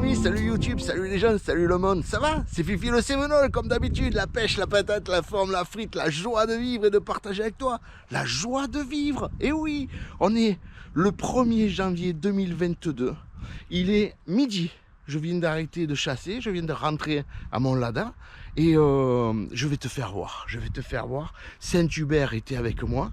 amis, salut YouTube, salut les gens, salut le monde, ça va? C'est Fifi le Sévenol, comme d'habitude, la pêche, la patate, la forme, la frite, la joie de vivre et de partager avec toi. La joie de vivre, et oui, on est le 1er janvier 2022, il est midi. Je viens d'arrêter de chasser, je viens de rentrer à mon Lada et je vais te faire voir, Saint-Hubert était avec moi,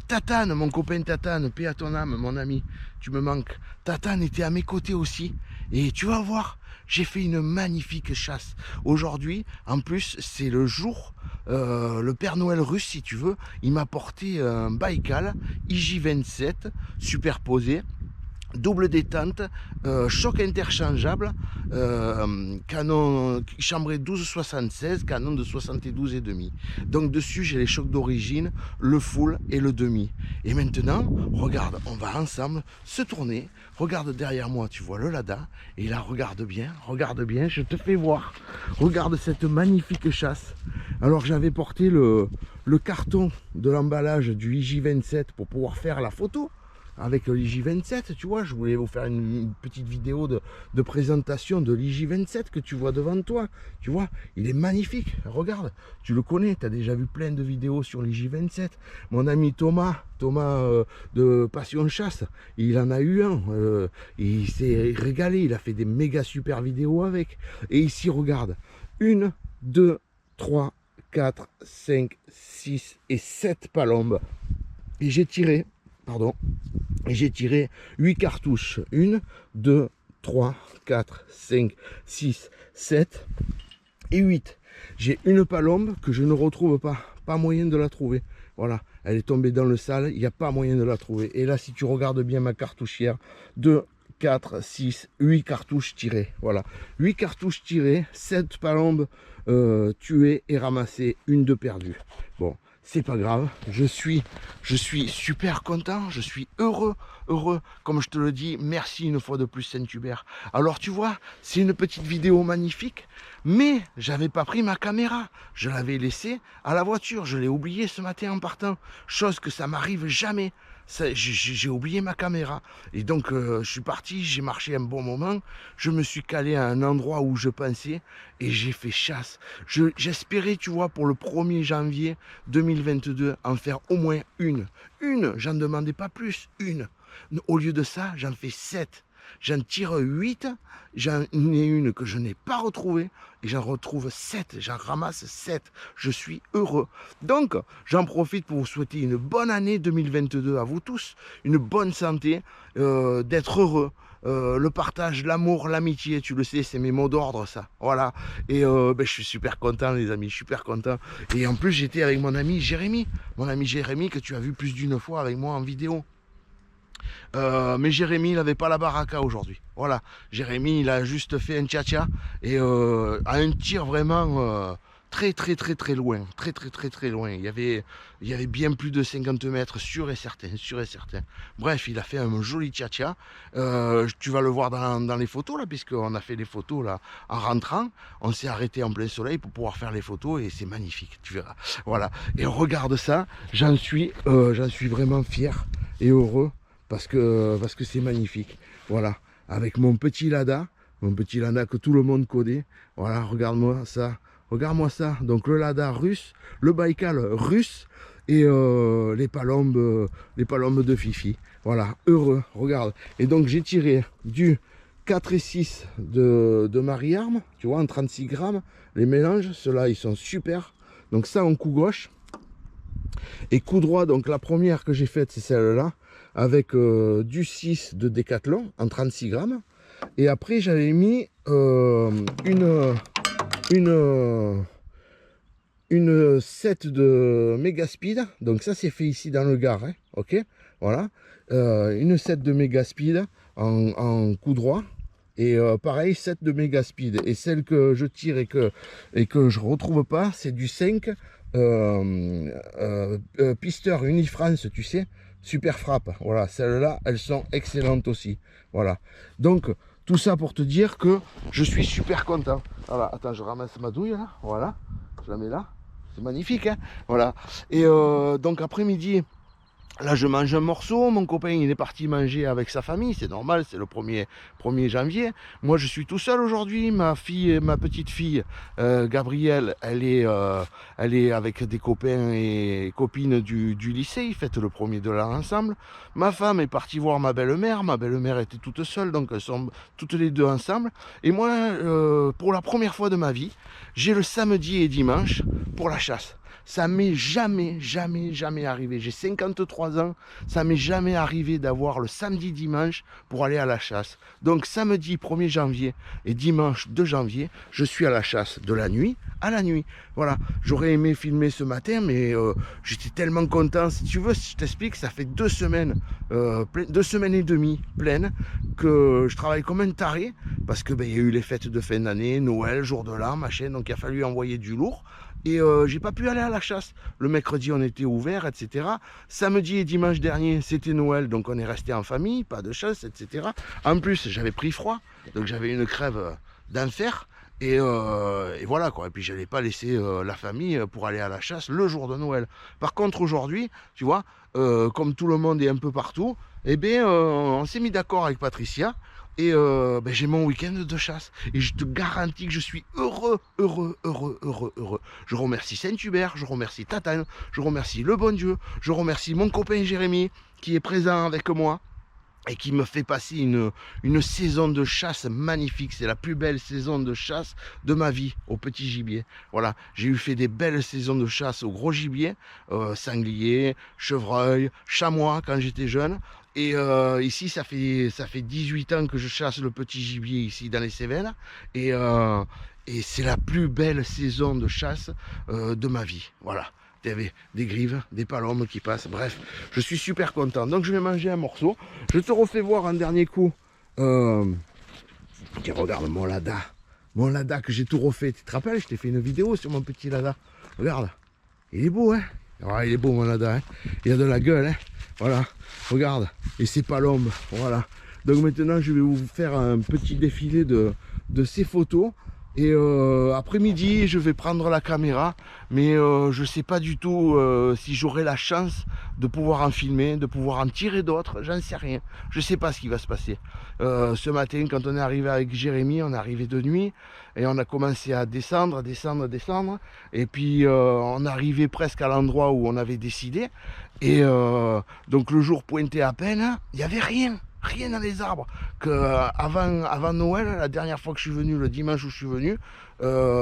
Tatane, mon copain Tatane, paix à ton âme, mon ami, tu me manques. Tatane était à mes côtés aussi et tu vas voir, j'ai fait une magnifique chasse. Aujourd'hui, en plus, c'est le jour, le Père Noël russe si tu veux, il m'a porté un Baïkal IJ27 superposé. Double détente, choc interchangeable, canon chambré 12,76, canon de 72,5. Donc dessus j'ai les chocs d'origine, le full et le demi. Et maintenant, regarde, on va ensemble se tourner. Regarde derrière moi, tu vois le Lada. Et là, regarde bien, je te fais voir. Regarde cette magnifique chasse. Alors j'avais porté le carton de l'emballage du IJ27 pour pouvoir faire la photo avec l'IJ27, tu vois, je voulais vous faire une petite vidéo de présentation de l'IJ27 que tu vois devant toi, tu vois, il est magnifique, regarde, tu le connais, tu as déjà vu plein de vidéos sur l'IJ27, mon ami Thomas de Passion Chasse, il en a eu un, il s'est régalé, il a fait des méga super vidéos avec, et ici regarde, 1, 2, 3, 4, 5, 6 et 7 palombes, et j'ai tiré, et j'ai tiré 8 cartouches. 1, 2, 3, 4, 5, 6, 7 et 8. J'ai une palombe que je ne retrouve pas. Pas moyen de la trouver. Voilà, elle est tombée dans le sale. Il n'y a pas moyen de la trouver. Et là, si tu regardes bien ma cartouchière, 2, 4, 6, 8 cartouches tirées. Voilà, 8 cartouches tirées, 7 palombes tuées et ramassées, une de perdue. Bon, c'est pas grave, je suis super content, je suis heureux, comme je te le dis, merci une fois de plus Saint-Hubert. Alors tu vois, c'est une petite vidéo magnifique, mais j'avais pas pris ma caméra, je l'avais laissée à la voiture, je l'ai oublié ce matin en partant, chose que ça m'arrive jamais. J'ai oublié ma caméra et donc je suis parti, j'ai marché un bon moment, je me suis calé à un endroit où je pensais et j'ai fait chasse. J'espérais, tu vois, pour le 1er janvier 2022 en faire au moins une, j'en demandais pas plus, une. Au lieu de ça, j'en fais 7. J'en tire 8, j'en ai une que je n'ai pas retrouvée et j'en retrouve 7, j'en ramasse 7. Je suis heureux. Donc, j'en profite pour vous souhaiter une bonne année 2022 à vous tous, une bonne santé, d'être heureux. Le partage, l'amour, l'amitié, tu le sais, c'est mes mots d'ordre, ça. Voilà. Et je suis super content, les amis, super content. Et en plus, j'étais avec mon ami Jérémy que tu as vu plus d'une fois avec moi en vidéo. Mais Jérémy, il n'avait pas la baraka aujourd'hui. Voilà, Jérémy, il a juste fait un tcha-tcha et à un tir vraiment très loin, très loin. Il y avait bien plus de 50 mètres, sûr et certain. Bref, il a fait un joli tcha-tcha. Tu vas le voir dans les photos là, puisqu'on a fait les photos là en rentrant. On s'est arrêté en plein soleil pour pouvoir faire les photos et c'est magnifique, tu verras. Voilà, et regarde ça, j'en suis vraiment fier et heureux. Parce que c'est magnifique. Voilà, avec mon petit Lada que tout le monde connaît. Voilà, regarde-moi ça. Donc le Lada russe, le Baïkal russe et les palombes de Fifi. Voilà, heureux, regarde. Et donc j'ai tiré du 4 et 6 de Marie-Arme, tu vois, en 36 grammes. Les mélanges, ceux-là, ils sont super. Donc ça en coup gauche. Et coup droit, donc la première que j'ai faite, c'est celle-là, avec du 6 de Décathlon en 36 grammes. Et après, j'avais mis une 7 de Megaspeed. Donc ça, c'est fait ici dans le Gard, hein, ok. Voilà, une 7 de Megaspeed en coup droit. Et pareil, 7 de Megaspeed. Et celle que je tire et que je retrouve pas, c'est du 5 pisteur Unifrance, tu sais, super frappe. Voilà, celles-là, elles sont excellentes aussi. Voilà, donc tout ça pour te dire que je suis super content. Voilà, attends, je ramasse ma douille là, voilà, je la mets là, c'est magnifique, hein, voilà. Et donc après-midi, Là, je mange un morceau, mon copain, il est parti manger avec sa famille, c'est normal, c'est le 1er janvier. Moi, je suis tout seul aujourd'hui, ma petite fille, Gabrielle, elle est avec des copains et copines du lycée, ils fêtent le 1er de l'an ensemble. Ma femme est partie voir ma belle-mère était toute seule, donc elles sont toutes les deux ensemble. Et moi, pour la première fois de ma vie, j'ai le samedi et dimanche pour la chasse. Ça m'est jamais arrivé. J'ai 53 ans, ça m'est jamais arrivé d'avoir le samedi, dimanche pour aller à la chasse. Donc samedi 1er janvier et dimanche 2 janvier, je suis à la chasse de la nuit à la nuit. Voilà, j'aurais aimé filmer ce matin, mais j'étais tellement content. Si tu veux, si je t'explique, ça fait 2 semaines, 2 semaines et demie pleines que je travaille comme un taré parce que il y a eu les fêtes de fin d'année, Noël, jour de l'an, machin, donc il a fallu envoyer du lourd. Et j'ai pas pu aller à la chasse. Le mercredi, on était ouvert, etc. Samedi et dimanche dernier, c'était Noël, donc on est resté en famille, pas de chasse, etc. En plus, j'avais pris froid, donc j'avais une crève d'enfer. Et voilà quoi. Et puis j'allais pas laisser la famille pour aller à la chasse le jour de Noël. Par contre, aujourd'hui, tu vois, comme tout le monde est un peu partout, eh bien, on s'est mis d'accord avec Patricia. Et j'ai mon week-end de chasse. Et je te garantis que je suis heureux. Je remercie Saint-Hubert, je remercie Tatane, je remercie le bon Dieu, je remercie mon copain Jérémy qui est présent avec moi et qui me fait passer une saison de chasse magnifique. C'est la plus belle saison de chasse de ma vie au petit gibier. Voilà, j'ai eu fait des belles saisons de chasse au gros gibier, sanglier, chevreuil, chamois quand j'étais jeune. Et ici, ça fait 18 ans que je chasse le petit gibier ici dans les Cévennes. Et c'est la plus belle saison de chasse de ma vie. Voilà. Il y avait des grives, des palombes qui passent. Bref, je suis super content. Donc je vais manger un morceau. Je te refais voir un dernier coup. Tiens, regarde mon Lada. Mon Lada que j'ai tout refait. Tu te rappelles, je t'ai fait une vidéo sur mon petit Lada. Regarde. Il est beau, hein? Ouais, il est beau mon Lada, hein. Il a de la gueule, hein. Voilà, regarde, et c'est pas l'ombre, voilà. Donc maintenant je vais vous faire un petit défilé de ces photos. Et après-midi je vais prendre la caméra, mais je sais pas du tout si j'aurai la chance de pouvoir en filmer, de pouvoir en tirer d'autres, j'en sais rien. Je sais pas ce qui va se passer. Ce matin quand on est arrivé avec Jérémy, on est arrivé de nuit et on a commencé à descendre, et puis on arrivait presque à l'endroit où on avait décidé. Et donc le jour pointait à peine, il n'y avait rien dans les arbres. Avant Noël, la dernière fois que je suis venu, le dimanche où je suis venu,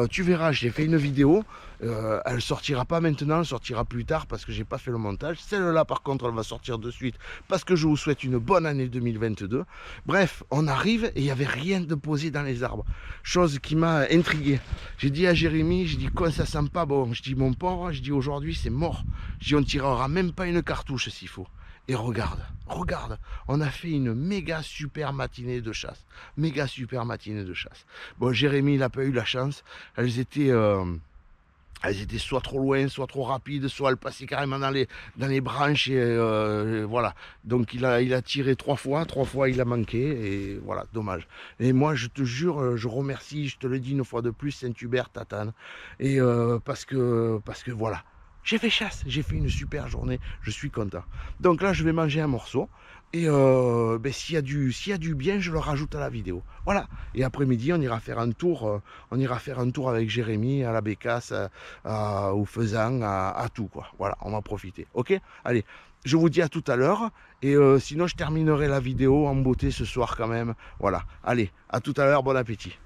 tu verras, j'ai fait une vidéo, elle sortira pas maintenant, elle sortira plus tard parce que j'ai pas fait le montage. Celle-là par contre elle va sortir de suite parce que je vous souhaite une bonne année 2022. Bref, on arrive et il n'y avait rien de posé dans les arbres, chose qui m'a intrigué. J'ai dit à Jérémy, je dis quoi, ça sent pas bon, je dis mon pauvre, je dis aujourd'hui c'est mort, je dis on tirera même pas une cartouche s'il faut. Et regarde, on a fait une méga super matinée de chasse. Bon, Jérémy, il n'a pas eu la chance. Elles étaient soit trop loin, soit trop rapides, soit elles passaient carrément dans les branches. Et voilà. Donc il a tiré 3 fois il a manqué. Et voilà, dommage. Et moi, je te jure, je remercie, je te le dis une fois de plus, Saint-Hubert, Tatane. Et parce que voilà. J'ai fait chasse, j'ai fait une super journée, je suis content. Donc là, je vais manger un morceau. Et s'il y a du bien, je le rajoute à la vidéo. Voilà. Et après-midi, on ira faire un tour. Avec Jérémy, à la Bécasse, au Faisan, à tout quoi. Voilà, on va profiter. Ok. Allez, je vous dis à tout à l'heure. Et sinon, je terminerai la vidéo en beauté ce soir quand même. Voilà. Allez, à tout à l'heure. Bon appétit.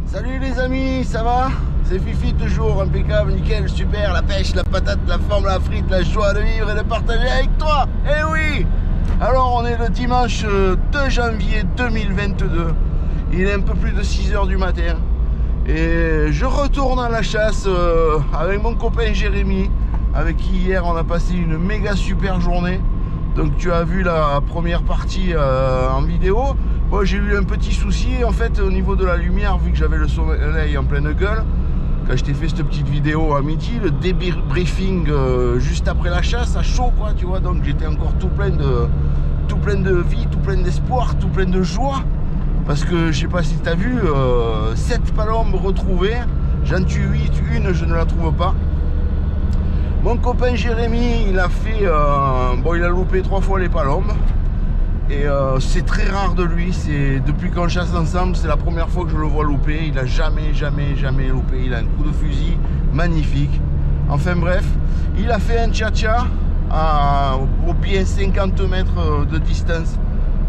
Salut les amis, ça va? C'est Fifi toujours, impeccable, nickel, super, la pêche, la patate, la forme, la frite, la joie de vivre et de partager avec toi. Eh oui! Alors on est le dimanche 2 janvier 2022, il est un peu plus de 6 h du matin. Et je retourne à la chasse avec mon copain Jérémy, avec qui hier on a passé une méga super journée. Donc tu as vu la première partie en vidéo. Moi j'ai eu un petit souci en fait au niveau de la lumière, vu que j'avais le soleil en pleine gueule. Quand je t'ai fait cette petite vidéo à midi, le débriefing juste après la chasse, à chaud quoi, tu vois. Donc j'étais encore tout plein de vie, tout plein d'espoir, tout plein de joie. parce que je sais pas si tu as vu, 7 palombes retrouvées, j'en tue 8, une je ne la trouve pas. Mon copain Jérémy, il a fait, bon, il a loupé 3 fois les palombes. Et c'est très rare de lui, depuis qu'on chasse ensemble, c'est la première fois que je le vois louper. Il a jamais loupé. Il a un coup de fusil magnifique. Enfin bref, il a fait un tcha-tcha au bien 50 mètres de distance.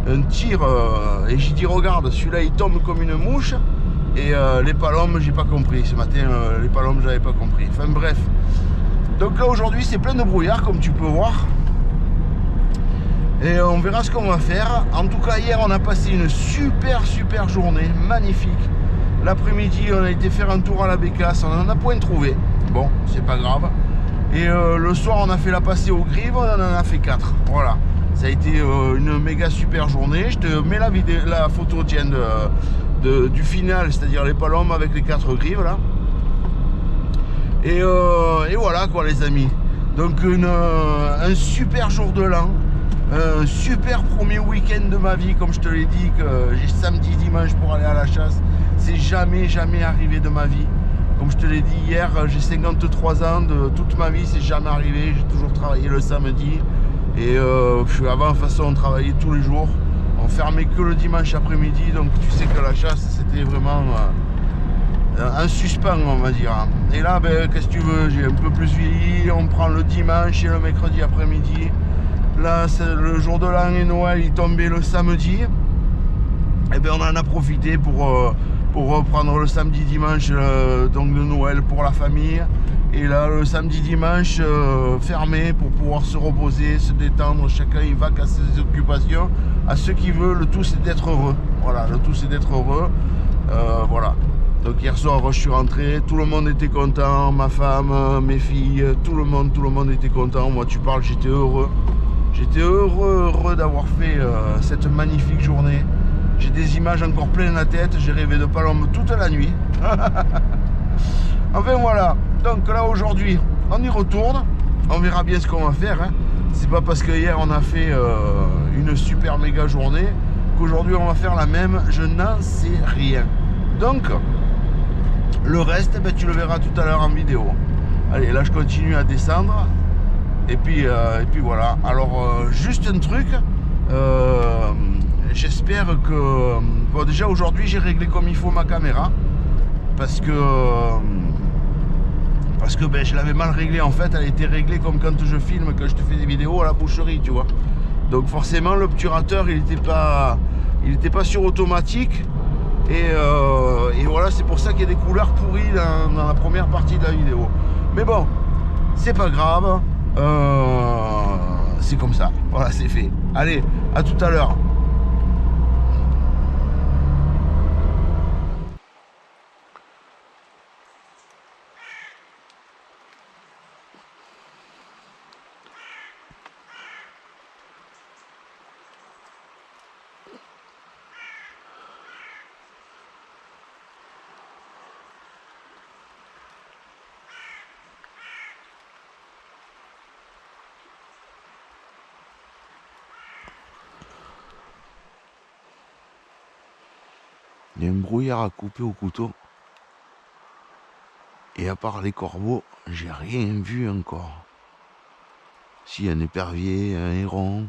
Un tir, et j'ai dit regarde, celui-là il tombe comme une mouche. Et les palombes, j'ai pas compris. Ce matin, les palombes, j'avais pas compris. Enfin bref. Donc là aujourd'hui c'est plein de brouillard comme tu peux voir. Et on verra ce qu'on va faire. En tout cas hier on a passé une super journée, magnifique. L'après-midi on a été faire un tour à la Bécasse, on en a point trouvé. Bon, c'est pas grave. Et le soir on a fait la passée aux grives, on en a fait 4. Voilà. Ça a été une méga super journée. Je te mets la photo tiens, du final, c'est-à-dire les palombes avec les 4 grives là. Et voilà quoi les amis. Donc un super jour de l'an. Un super premier week-end de ma vie, comme je te l'ai dit, que j'ai samedi, dimanche pour aller à la chasse. C'est jamais arrivé de ma vie. Comme je te l'ai dit hier, j'ai 53 ans, de toute ma vie, c'est jamais arrivé. J'ai toujours travaillé le samedi. Et avant, de toute façon, on travaillait tous les jours. On fermait que le dimanche après-midi. Donc tu sais que la chasse, c'était vraiment un suspens, on va dire. Et là, ben, qu'est-ce que tu veux, j'ai un peu plus vieilli. On prend le dimanche et le mercredi après-midi. Là, c'est le jour de l'an et Noël, il tombait le samedi. Et bien, on en a profité pour reprendre le samedi, dimanche, donc de Noël pour la famille. Et là, le samedi, dimanche, fermé pour pouvoir se reposer, se détendre. Chacun il va qu'à ses occupations. À ceux qui veulent, le tout c'est d'être heureux. Voilà, le tout c'est d'être heureux. Voilà. Donc hier soir, je suis rentré, tout le monde était content, ma femme, mes filles, tout le monde était content. Moi, tu parles, j'étais heureux. J'étais heureux d'avoir fait cette magnifique journée. J'ai des images encore plein la tête. J'ai rêvé de palombes toute la nuit. Enfin voilà. Donc là aujourd'hui, on y retourne. On verra bien ce qu'on va faire. Hein. C'est pas parce que hier on a fait une super méga journée qu'aujourd'hui on va faire la même. Je n'en sais rien. Donc le reste, ben, tu le verras tout à l'heure en vidéo. Allez, là je continue à descendre. Et puis voilà. Alors juste un truc, j'espère que... Bon, déjà aujourd'hui j'ai réglé comme il faut ma caméra. Parce que ben, je l'avais mal réglé en fait. Elle a été réglée comme quand je filme, quand je te fais des vidéos à la boucherie, tu vois. Donc forcément l'obturateur il était pas sur automatique. Et voilà, c'est pour ça qu'il y a des couleurs pourries dans la première partie de la vidéo. Mais bon, c'est pas grave. C'est comme ça, voilà, c'est fait. Allez, à tout à l'heure. Il y a un brouillard à couper au couteau. Et à part les corbeaux, j'ai rien vu encore. Si, un épervier, un héron,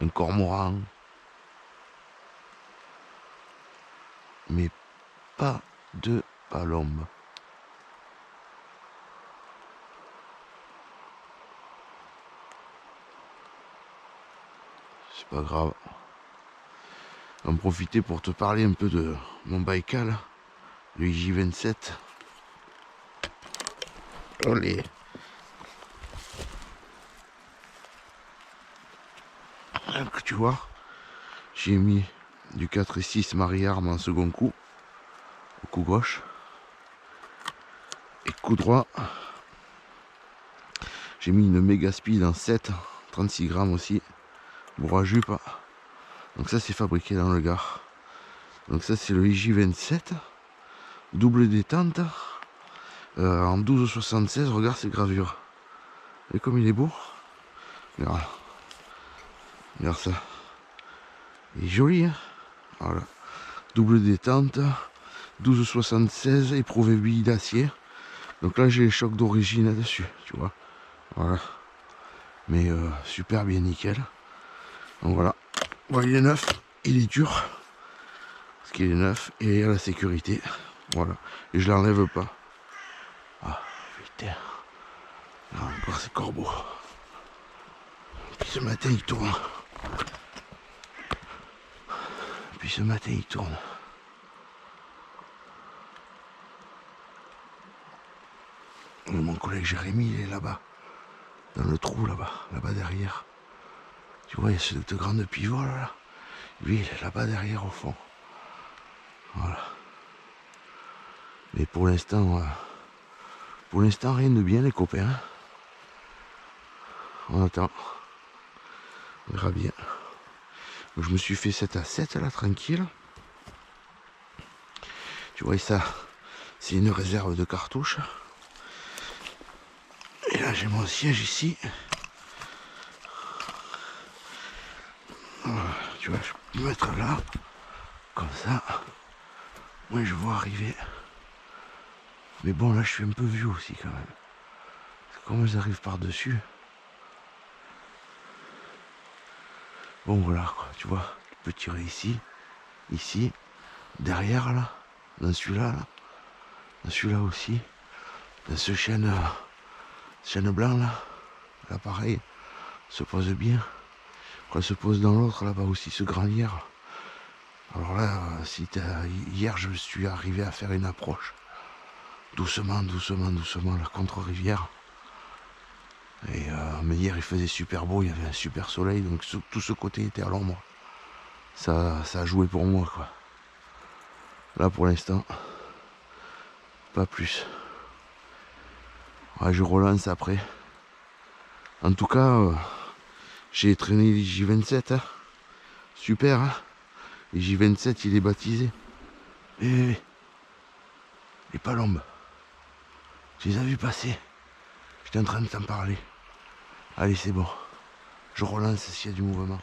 un cormoran. Mais pas de palombe. C'est pas grave. En profiter pour te parler un peu de mon Baïkal, le IJ27. Olé. Donc, tu vois, j'ai mis du 4 et 6 Marie-Arme en second coup, au coup gauche, et coup droit. J'ai mis une méga speed en 7, 36 grammes aussi, bourre à jupe. Donc ça c'est fabriqué dans le Gard. Donc ça c'est le IJ27, double détente, en 12,76. Regarde ces gravures. Et comme il est beau. Regarde. Regarde ça. Il est joli, hein. Voilà. double détente, 12,76, éprouvé billes d'acier. Donc là j'ai les chocs d'origine là-dessus, tu vois. Voilà. Mais super bien nickel. Donc voilà. Bon, il est neuf, il est dur. Parce qu'il est neuf et il y a la sécurité. Voilà. Et je l'enlève pas. Ah putain. Là encore c'est corbeau. Puis ce matin il tourne. Puis ce matin il tourne. Et mon collègue Jérémy il est là-bas. Dans le trou là-bas. Là-bas derrière. Tu vois il y a cette grande pivot là. Lui il est là-bas derrière au fond. Voilà. Mais pour l'instant rien de bien les copains. On attend. On verra bien. Donc, je me suis fait 7 à 7 là tranquille. Tu vois ça, c'est une réserve de cartouches. Et là j'ai mon siège ici. Voilà, tu vois, je peux me mettre là, comme ça. Moi je vois arriver. Mais bon là je suis un peu vieux aussi quand même. Comment j'arrive par-dessus. Bon voilà quoi, tu vois, tu peux tirer ici, ici, derrière là, dans celui-là, là, dans celui-là aussi, dans ce chêne blanc là, là pareil, se pose bien. Quand elle se pose dans l'autre, là-bas aussi ce grand lierre. Alors là, hier je suis arrivé à faire une approche. Doucement, la contre-rivière. Et mais hier il faisait super beau, il y avait un super soleil, donc tout ce côté était à l'ombre. Ça a joué pour moi quoi. Là pour l'instant, pas plus. Ouais, je relance après. En tout cas, j'ai traîné les J27. Hein. Super, hein. Les J27 il est baptisé. Les palombes. Tu les as vus passer. J'étais en train de t'en parler. Allez c'est bon. Je relance s'il y a du mouvement.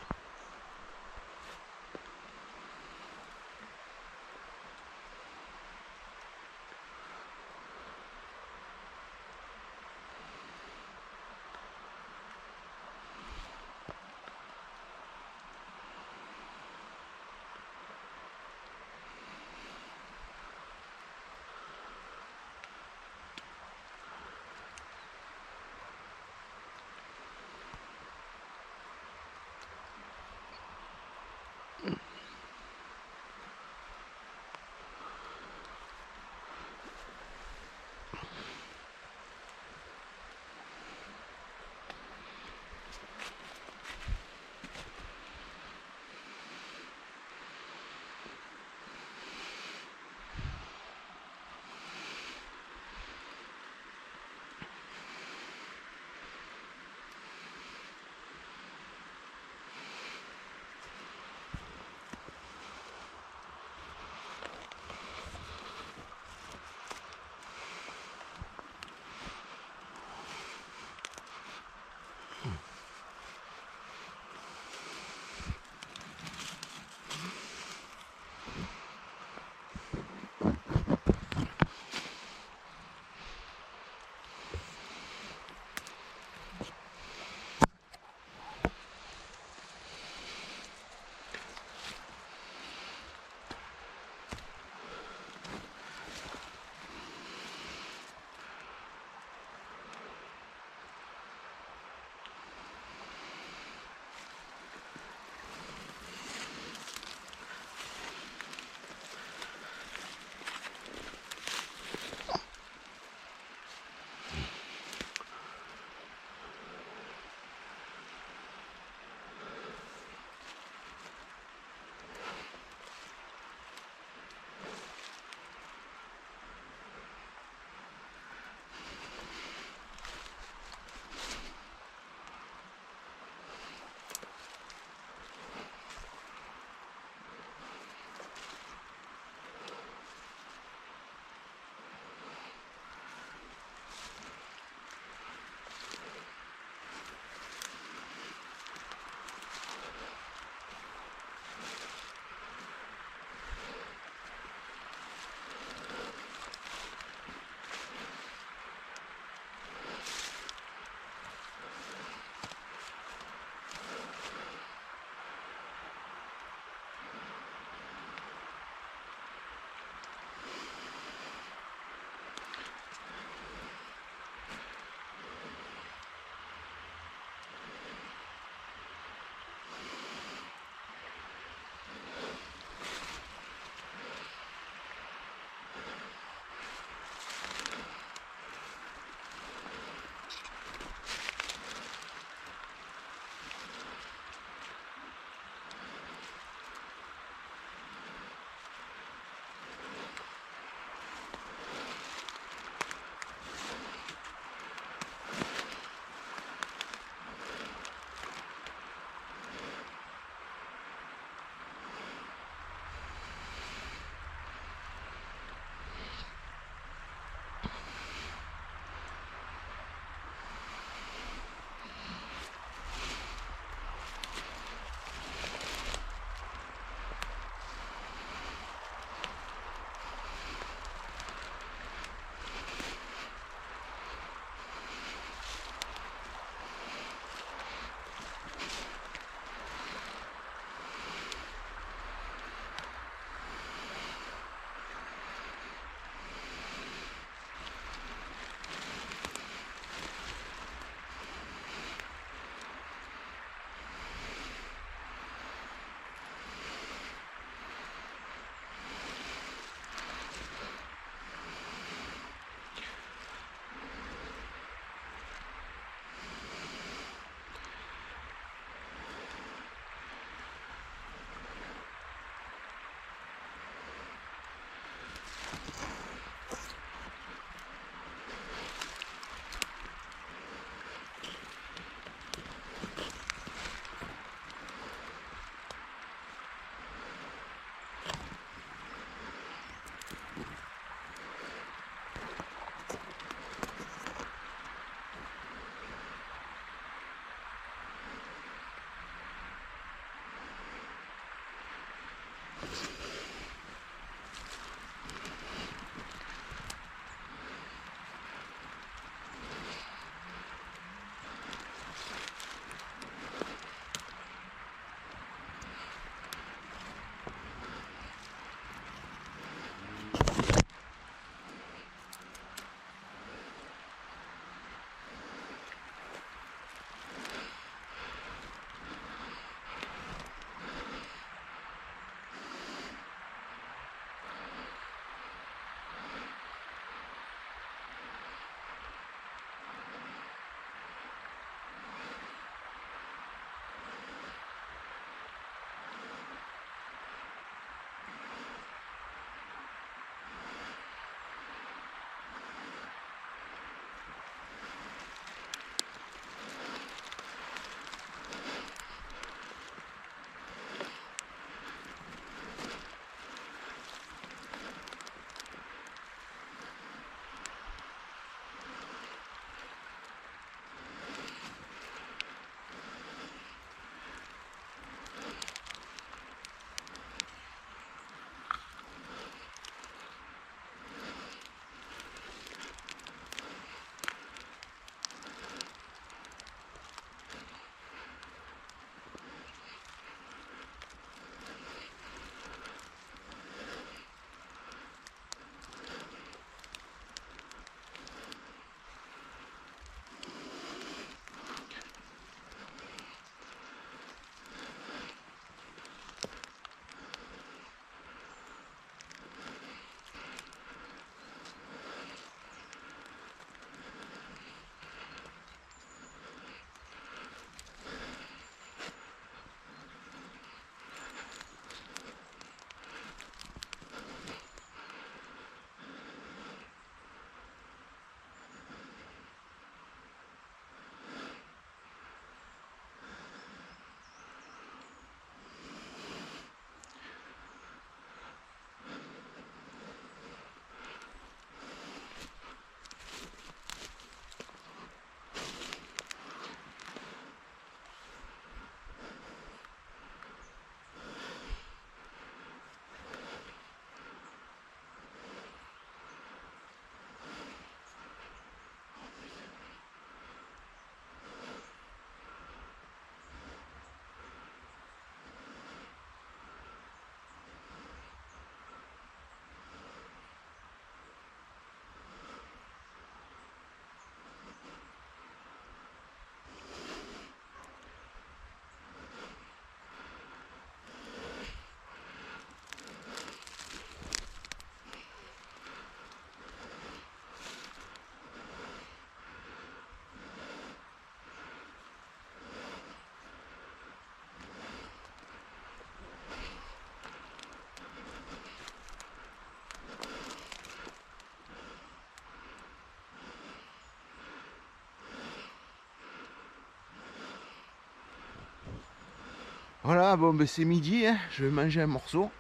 Voilà, bon ben c'est midi, hein. Je vais manger un morceau.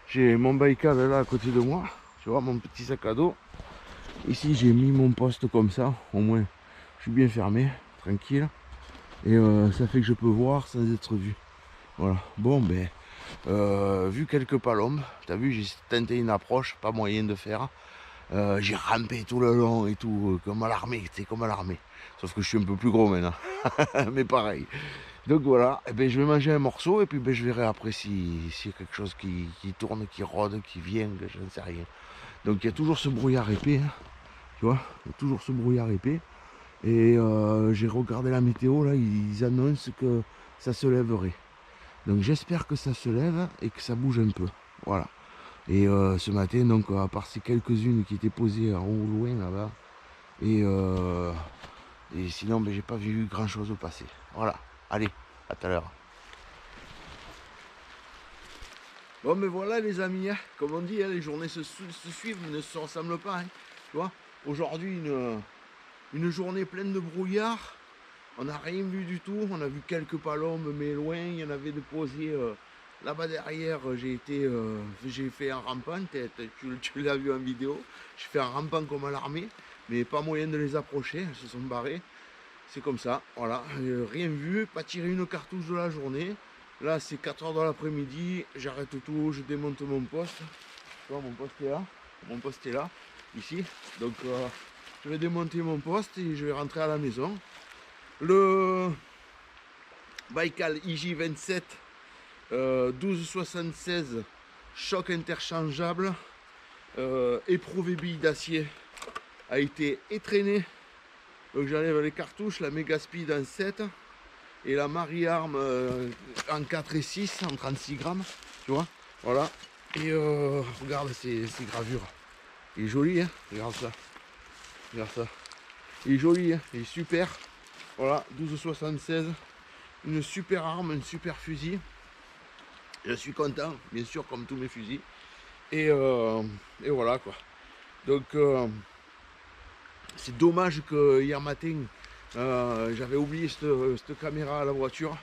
J'ai mon baïkal là à côté de moi, tu vois, mon petit sac à dos. Ici j'ai mis mon poste comme ça, au moins je suis bien fermé, tranquille. Et ça fait que je peux voir sans être vu. Voilà, bon ben, vu quelques palombes, t'as vu, j'ai tenté une approche, pas moyen de faire. J'ai rampé tout le long et tout, comme à l'armée, c'est comme à l'armée. Sauf que je suis un peu plus gros maintenant, mais pareil. Donc voilà, et ben, je vais manger un morceau et puis ben, je verrai après s'il y a quelque chose qui tourne, qui rôde, qui vient, que je ne sais rien. Donc il y a toujours ce brouillard épais, hein, tu vois, il y a toujours ce brouillard épais. Et j'ai regardé la météo, là, ils annoncent que ça se lèverait. Donc j'espère que ça se lève et que ça bouge un peu. Voilà. Et ce matin, donc à part ces quelques-unes qui étaient posées en haut loin là-bas, et, sinon ben, j'ai pas vu grand chose passer. Voilà. Allez, à tout à l'heure. Bon mais voilà les amis, hein, comme on dit, hein, les journées se suivent mais ne se ressemblent pas. Hein, tu vois, aujourd'hui une journée pleine de brouillard. On n'a rien vu du tout, on a vu quelques palombes mais loin, il y en avait de posés là-bas derrière. J'ai fait un rampant, tu l'as vu en vidéo, j'ai fait un rampant comme à l'armée, mais pas moyen de les approcher, elles se sont barrées. C'est comme ça, voilà, rien vu, pas tiré une cartouche de la journée. Là c'est 4 h de l'après-midi, j'arrête tout, je démonte mon poste. Tu vois, mon poste est là, mon poste est là, ici. Donc je vais démonter mon poste et je vais rentrer à la maison. Le Baïkal IJ27 1276 choc interchangeable, éprouvé bille d'acier, a été étraîné. Donc j'enlève les cartouches, la Mega Speed en 7 et la Marie Arm en 4 et 6 en 36 grammes, tu vois, voilà. Et regarde ces gravures, il est joli, hein, regarde ça, regarde ça, il est joli, hein, il est super. Voilà, 1276, une super arme, un super fusil. Je suis content, bien sûr, comme tous mes fusils. Et voilà quoi. Donc c'est dommage que hier matin j'avais oublié cette caméra à la voiture.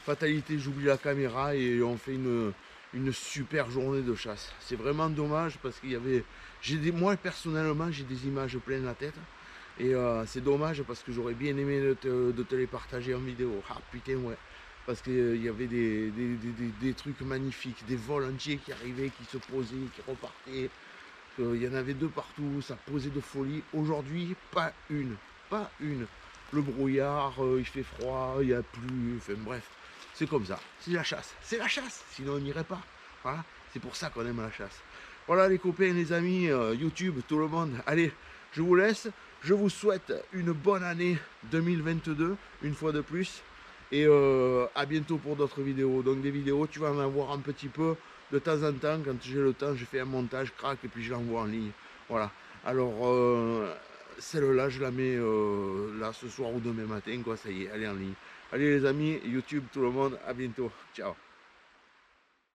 Fatalité, j'oublie la caméra et on fait une super journée de chasse. C'est vraiment dommage parce qu'il y avait. Moi personnellement j'ai des images plein la tête. Et c'est dommage parce que j'aurais bien aimé de te les partager en vidéo. Ah putain ouais. Parce qu'il y avait des trucs magnifiques, des vols entiers qui arrivaient, qui se posaient, qui repartaient. Il y en avait deux partout, ça posait de folie. Aujourd'hui, pas une, pas une. Le brouillard, il fait froid, il n'y a plus, enfin bref. C'est comme ça, c'est la chasse, sinon on n'irait pas. Voilà, c'est pour ça qu'on aime la chasse. Voilà les copains, les amis, YouTube, tout le monde. Allez, je vous laisse. Je vous souhaite une bonne année 2022, une fois de plus. Et à bientôt pour d'autres vidéos. Donc des vidéos, tu vas en avoir un petit peu de temps en temps. Quand j'ai le temps, je fais un montage, crac, et puis je l'envoie en ligne. Voilà. Alors, celle-là, je la mets là ce soir ou demain matin, quoi. Ça y est, elle est en ligne. Allez les amis, YouTube, tout le monde, à bientôt. Ciao.